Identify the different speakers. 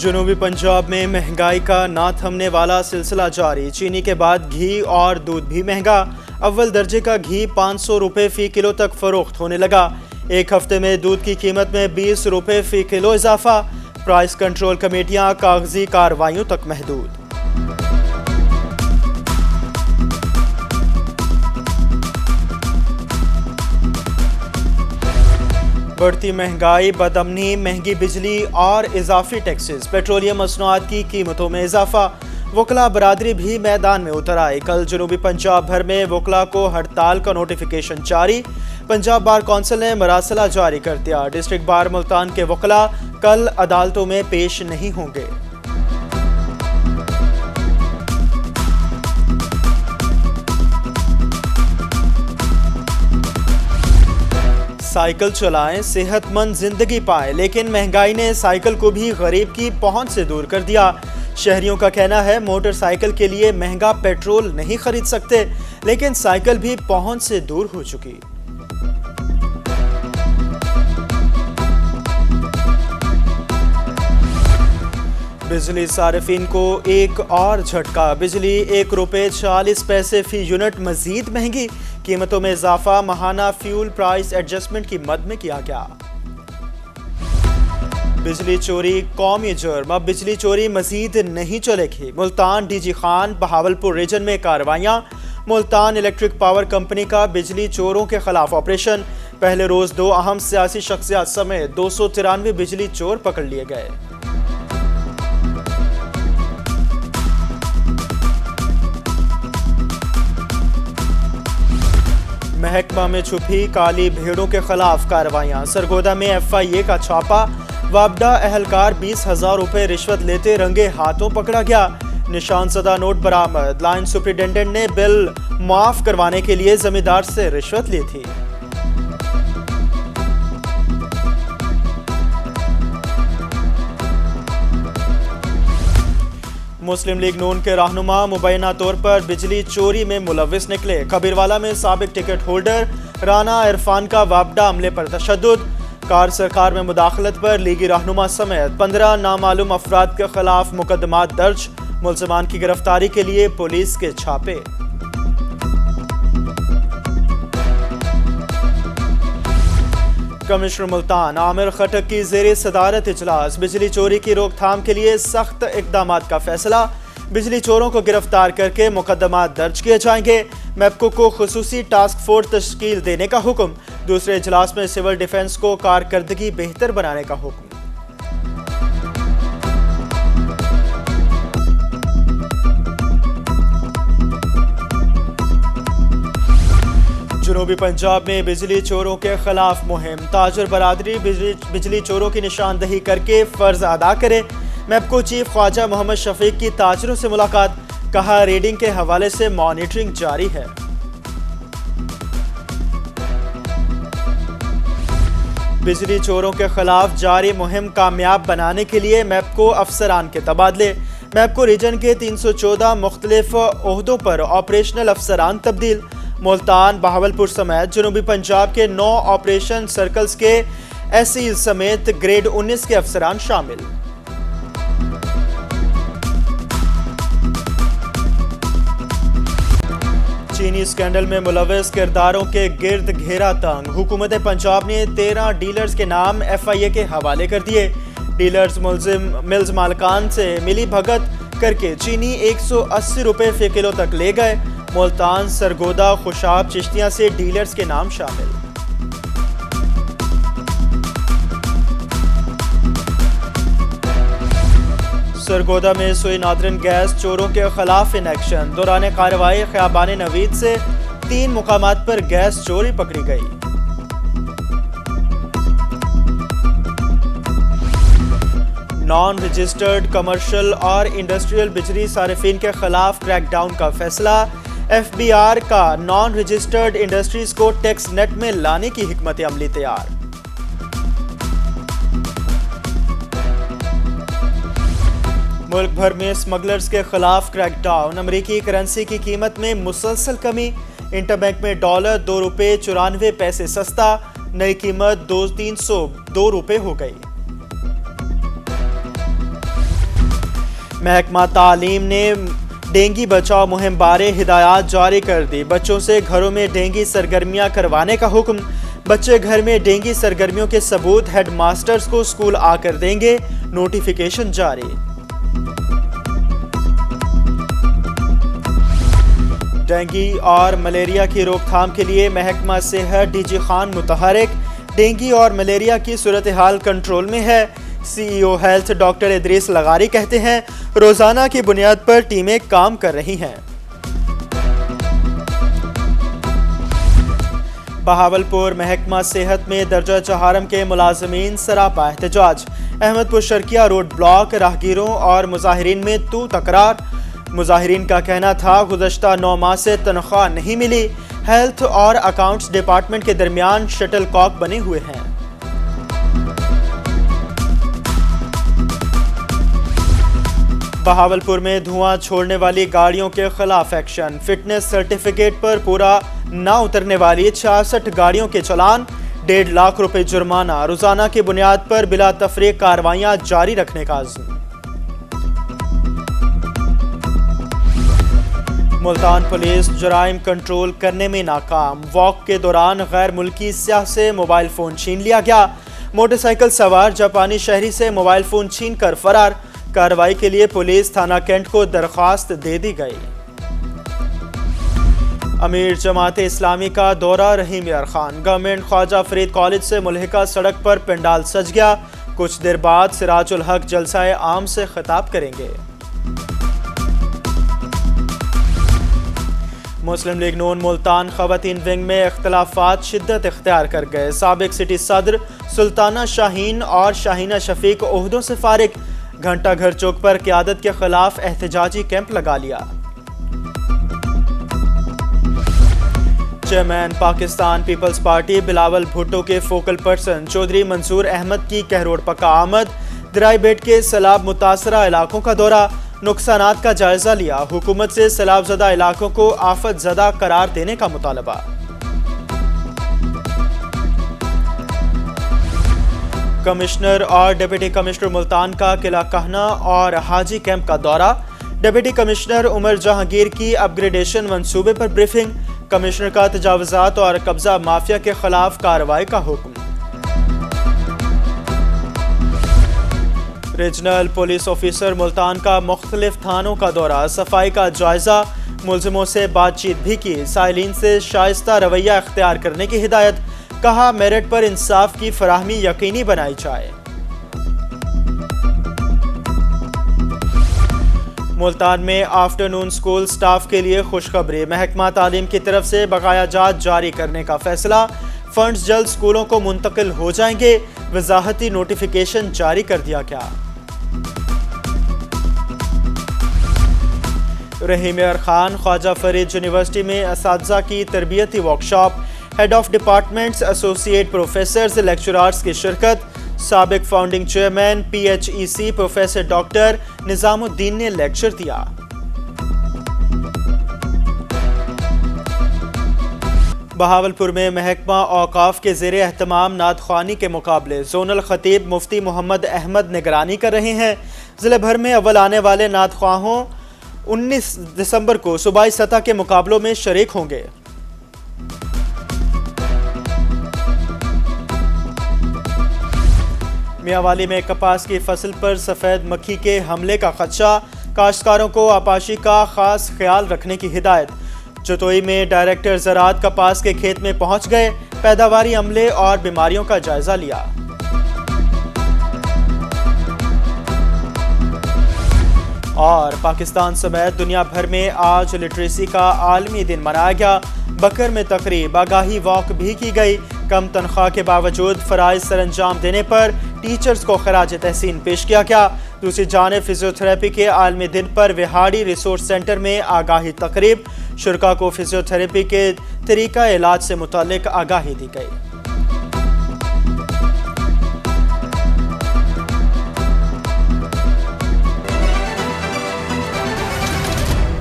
Speaker 1: جنوبی پنجاب میں مہنگائی کا نہ تھمنے والا سلسلہ جاری۔ چینی کے بعد گھی اور دودھ بھی مہنگا۔ اول درجے کا گھی 500 روپے فی کلو تک فروخت ہونے لگا۔ ایک ہفتے میں دودھ کی قیمت میں 20 روپے فی کلو اضافہ۔ پرائس کنٹرول کمیٹیاں کاغذی کارروائیوں تک محدود۔ بڑھتی مہنگائی، بدامنی، مہنگی بجلی اور اضافی ٹیکسز، پیٹرولیم مصنوعات کی قیمتوں میں اضافہ۔ وکلاء برادری بھی میدان میں اتر آئے۔ کل جنوبی پنجاب بھر میں وکلاء کو ہڑتال کا نوٹیفیکیشن جاری۔ پنجاب بار کونسل نے مراسلہ جاری کر دیا۔ ڈسٹرکٹ بار ملتان کے وکلاء کل عدالتوں میں پیش نہیں ہوں گے۔ سائیکل چلائیں، صحت مند زندگی پائیں، لیکن مہنگائی نے سائیکل کو بھی غریب کی پہنچ سے دور کر دیا۔ شہریوں کا کہنا ہے موٹر سائیکل کے لیے مہنگا پیٹرول نہیں خرید سکتے، لیکن سائیکل بھی پہنچ سے دور ہو چکی۔ بجلی صارفین کو ایک اور جھٹکا۔ بجلی 1 روپے 40 پیسے فی یونٹ مزید مہنگی۔ قیمتوں میں اضافہ ماہانہ فیول پرائس ایڈجسٹمنٹ کی مد میں کیا گیا۔ بجلی چوری قومی جرم، اب بجلی چوری مزید نہیں چلے گی۔ Multan D G Khan Bahawalpur region میں کارروائیاں۔ ملتان الیکٹرک پاور کمپنی کا بجلی چوروں کے خلاف آپریشن۔ پہلے روز 2 اہم سیاسی شخصیات سمیت 293 بجلی چور پکڑ لیے گئے۔ محکمہ میں چھپی کالی بھیڑوں کے خلاف کارروائیاں۔ سرگودا میں ایف آئی اے کا چھاپا۔ وابڈا اہلکار 20,000 روپے رشوت لیتے رنگے ہاتھوں پکڑا گیا۔ نشان زدہ نوٹ برآمد۔ لائن سپرنٹینڈنٹ نے بل معاف کروانے کے لیے زمیندار سے رشوت لی تھی۔ مسلم لیگ نون کے رہنما مبینہ طور پر بجلی چوری میں ملوث نکلے۔ کبیروالا میں سابق ٹکٹ ہولڈر رانا عرفان کا وابڈا عملے پر تشدد۔ کار سرکار میں مداخلت پر لیگی رہنما سمیت 15 نامعلوم افراد کے خلاف مقدمات درج۔ ملزمان کی گرفتاری کے لیے پولیس کے چھاپے۔ کمشنر ملتان عامر خٹک کی زیر صدارت اجلاس۔ بجلی چوری کی روک تھام کے لیے سخت اقدامات کا فیصلہ۔ بجلی چوروں کو گرفتار کر کے مقدمات درج کیے جائیں گے۔ میپکو کو خصوصی ٹاسک فورس تشکیل دینے کا حکم۔ دوسرے اجلاس میں سول ڈیفنس کو کارکردگی بہتر بنانے کا حکم۔ جنوبی پنجاب میں بجلی چوروں کے خلاف مہم۔ تاجر برادری بجلی چوروں کی نشاندہی کر کے فرض ادا کرے۔ میپکو چیف خواجہ محمد شفیق کی تاجروں سے ملاقات۔ کہا ریڈنگ کے حوالے سے مانیٹرنگ جاری ہے۔ بجلی چوروں کے خلاف جاری مہم کامیاب بنانے کے لیے میپکو افسران کے تبادلے۔ میپکو ریجن کے 314 مختلف عہدوں پر آپریشنل افسران تبدیل۔ ملتان بہاولپور سمیت جنوبی پنجاب کے 9 آپریشن سرکلز کے ایس ایز سمیت گریڈ 19 کے افسران شامل۔ چینی اسکینڈل میں ملوث کرداروں کے گرد گھیرا تنگ۔ حکومت پنجاب نے 13 ڈیلرز کے نام ایف آئی اے کے حوالے کر دیے۔ ڈیلرز ملز مالکان سے ملی بھگت کر کے چینی 180 روپے فی کلو تک لے گئے۔ ملتان، سرگودا، خوشاب، چشتیاں سے ڈیلرز کے نام شامل۔ سرگودا میں سوئی نادرن گیس چوروں کے خلاف ان ایکشن۔ دوران کارروائی خیابان نوید سے 3 مقامات پر گیس چوری پکڑی گئی۔ نان رجسٹرڈ کمرشل اور انڈسٹریل بجلی صارفین کے خلاف کریک ڈاؤن کا فیصلہ۔ ایف بی آر کا نان رجسٹرڈ انڈسٹریز کو ٹیکس نیٹ میں لانے کی حکمت عملی تیار۔ ملک بھر میں اسمگلرز کے خلاف کریک ڈاؤن۔ امریکی کرنسی کی قیمت میں مسلسل کمی۔ انٹر بینک میں ڈالر 2 روپے 94 پیسے سستا، نئی قیمت 302 روپے ہو گئی۔ محکمہ تعلیم نے ڈینگی بچاؤ مہم بارے ہدایات جاری کر دی، بچوں سے گھروں میں ڈینگی سرگرمیاں کروانے کا حکم، بچے گھر میں ڈینگی سرگرمیوں کے ثبوت ہیڈ ماسٹرز کو اسکول آ کر دیں گے، نوٹیفیکیشن جاری۔ ڈینگی اور ملیریا کی روک تھام کے لیے محکمہ صحت ڈی جی خان متحرک، ڈینگی اور ملیریا کی صورتحال کنٹرول میں ہے۔ سی ای او ہیلتھ ڈاکٹر ادریس لغاری کہتے ہیں روزانہ کی بنیاد پر ٹیمیں کام کر رہی ہیں۔ بہاولپور محکمہ صحت میں درجہ چہارم کے ملازمین سراپا احتجاج، احمد پور شرکیہ روڈ بلاک، راہگیروں اور مظاہرین میں تکرار۔ مظاہرین کا کہنا تھا گزشتہ 9 ماہ سے تنخواہ نہیں ملی، ہیلتھ اور اکاؤنٹس ڈپارٹمنٹ کے درمیان شٹل کاک بنے ہوئے ہیں۔ بہاولپور میں دھواں چھوڑنے والی گاڑیوں کے خلاف ایکشن، فٹنس سرٹیفکیٹ پر پورا نہ اترنے والی 66 گاڑیوں کے چلان، 1.5 لاکھ روپے جرمانہ، روزانہ کی بنیاد پر بلا تفریق کارروائیاں جاری رکھنے کا عزم۔ ملتان پولیس جرائم کنٹرول کرنے میں ناکام، واک کے دوران غیر ملکی سیاح سے موبائل فون چھین لیا گیا، موٹر سائیکل سوار جاپانی شہری سے موبائل فون چھین کر فرار، کارروائی کے لیے پولیس تھانہ کینٹ کو درخواست دے دی گئی۔ امیر جماعت اسلامی کا دورہ رحیم یار خان، گورنمنٹ خواجہ فرید کالج سے ملحقہ سڑک پر پنڈال سج گیا، کچھ دیر بعد سراج الحق جلسہ عام سے خطاب کریں گے۔ مسلم لیگ نون ملتان خواتین ونگ میں اختلافات شدت اختیار کر گئے، سابق سٹی صدر سلطانہ شاہین اور شاہینہ شفیق عہدوں سے فارغ، گھنٹہ گھر چوک پر قیادت کے خلاف احتجاجی کیمپ لگا لیا۔ Chairman Pakistan Peoples Party Bilawal Bhutto کے فوکل پرسن چودھری منصور احمد کی کہروڑ پکا آمد، درائی بیٹ کے سیلاب متاثرہ علاقوں کا دورہ، نقصانات کا جائزہ لیا، حکومت سے سیلاب زدہ علاقوں کو آفت زدہ قرار دینے کا مطالبہ۔ کمشنر اور ڈپٹی کمشنر ملتان کا قلعہ کہنا اور حاجی کیمپ کا دورہ، ڈپٹی کمشنر عمر جہانگیر کی اپ گریڈیشن منصوبے پر بریفنگ، کمشنر کا تجاوزات اور قبضہ مافیا کے خلاف کارروائی کا حکم۔ ریجنل پولیس آفیسر ملتان کا مختلف تھانوں کا دورہ، صفائی کا جائزہ، ملزموں سے بات چیت بھی کی، سائلین سے شائستہ رویہ اختیار کرنے کی ہدایت، کہا میرٹ پر انصاف کی فراہمی یقینی بنائی جائے۔ ملتان میں آفٹرنون سکول سٹاف کے لیے خوشخبری، محکمہ تعلیم کی طرف سے بقایا جات جاری کرنے کا فیصلہ، فنڈز جلد سکولوں کو منتقل ہو جائیں گے، وضاحتی نوٹیفیکیشن جاری کر دیا گیا۔ رحیم یار خان خواجہ فرید یونیورسٹی میں اساتذہ کی تربیتی workshop, head of departments, associate professors, lecturers کی شرکت، سابق founding chairman P H E C professor doctor Nizam uddin نے لیکچر دیا۔ بہاولپور میں محکمہ اوقاف کے زیر اہتمام نعت خوانی کے مقابلے، زونل خطیب مفتی محمد احمد نگرانی کر رہے ہیں، ضلع بھر میں اول آنے والے نعت خواہوں 19 دسمبر کو صوبائی سطح کے مقابلوں میں شریک ہوں گے۔ میاوالی میں کپاس کی فصل پر سفید مکھی کے حملے کا خدشہ، کاشتکاروں کو آپاشی کا خاص خیال رکھنے کی ہدایت۔ جتوئی میں ڈائریکٹر زراعت کپاس کے کھیت میں پہنچ گئے، پیداواری عملے اور بیماریوں کا جائزہ لیا۔ اور پاکستان سمیت دنیا بھر میں آج لٹریسی کا عالمی دن منایا گیا، بکر میں تقریب، آگاہی واک بھی کی گئی، کم تنخواہ کے باوجود فرائض سر انجام دینے پر ٹیچرز کو خراج تحسین پیش کیا گیا۔ دوسری جانب فزیوتھراپی کے عالمی دن پر وہاڑی ریسورس سینٹر میں آگاہی تقریب، شرکاء کو فزیوتھراپی کے طریقہ علاج سے متعلق آگاہی دی گئی۔